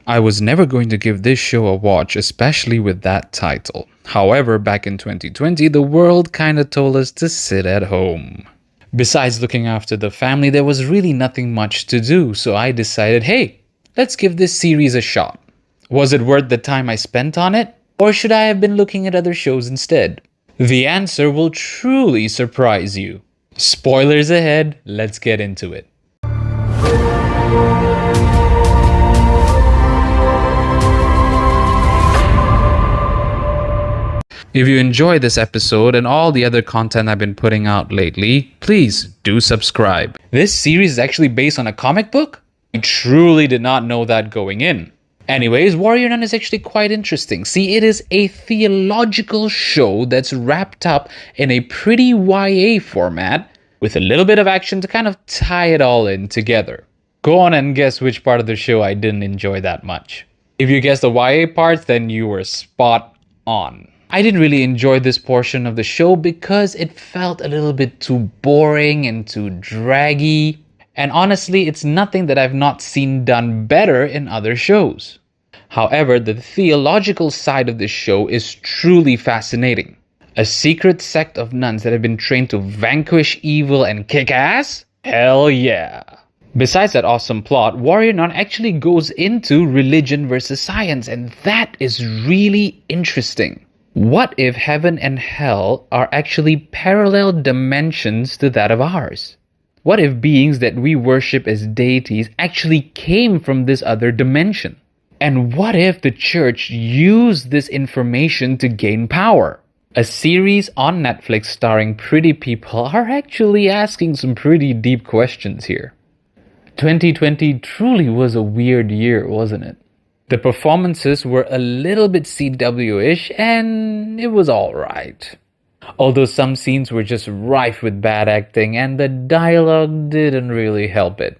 I was never going to give this show a watch, especially with that title. However, back in 2020, the world kinda told us to sit at home. Besides looking after the family, there was really nothing much to do, so I decided, hey, let's give this series a shot. Was it worth the time I spent on it? Or should I have been looking at other shows instead? The answer will truly surprise you. Spoilers ahead, let's get into it. If you enjoy this episode and all the other content I've been putting out lately, please do subscribe. This series is actually based on a comic book? I truly did not know that going in. Anyways, Warrior Nun is actually quite interesting. See, it is a theological show that's wrapped up in a pretty YA format with a little bit of action to kind of tie it all in together. Go on and guess which part of the show I didn't enjoy that much. If you guessed the YA parts, then you were spot on. I didn't really enjoy this portion of the show because it felt a little bit too boring and too draggy. And honestly, it's nothing that I've not seen done better in other shows. However, the theological side of this show is truly fascinating. A secret sect of nuns that have been trained to vanquish evil and kick ass? Hell yeah! Besides that awesome plot, Warrior Nun actually goes into religion versus science, and that is really interesting. What if heaven and hell are actually parallel dimensions to that of ours? What if beings that we worship as deities actually came from this other dimension? And what if the church used this information to gain power? A series on Netflix starring pretty people are actually asking some pretty deep questions here. 2020 truly was a weird year, wasn't it? The performances were a little bit CW-ish and it was alright. Although some scenes were just rife with bad acting and the dialogue didn't really help it.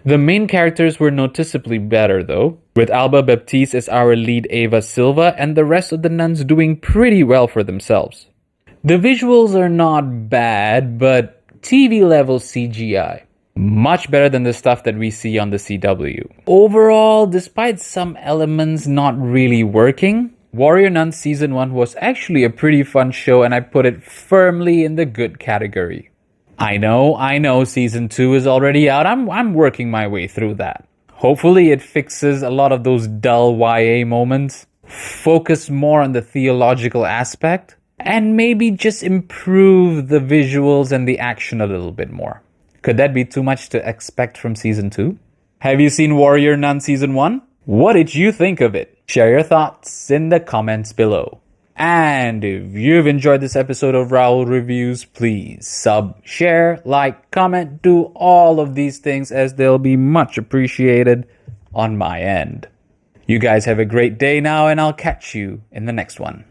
The main characters were noticeably better though, with Alba Baptiste as our lead Eva Silva and the rest of the nuns doing pretty well for themselves. The visuals are not bad, but TV level CGI. Much better than the stuff that we see on the CW. Overall, despite some elements not really working, Warrior Nun Season 1 was actually a pretty fun show and I put it firmly in the good category. I know, Season 2 is already out. I'm working my way through that. Hopefully it fixes a lot of those dull YA moments, focus more on the theological aspect, and maybe just improve the visuals and the action a little bit more. Could that be too much to expect from Season 2? Have you seen Warrior Nun Season 1? What did you think of it? Share your thoughts in the comments below. And if you've enjoyed this episode of Raul Reviews, please sub, share, like, comment, do all of these things as they'll be much appreciated on my end. You guys have a great day now and I'll catch you in the next one.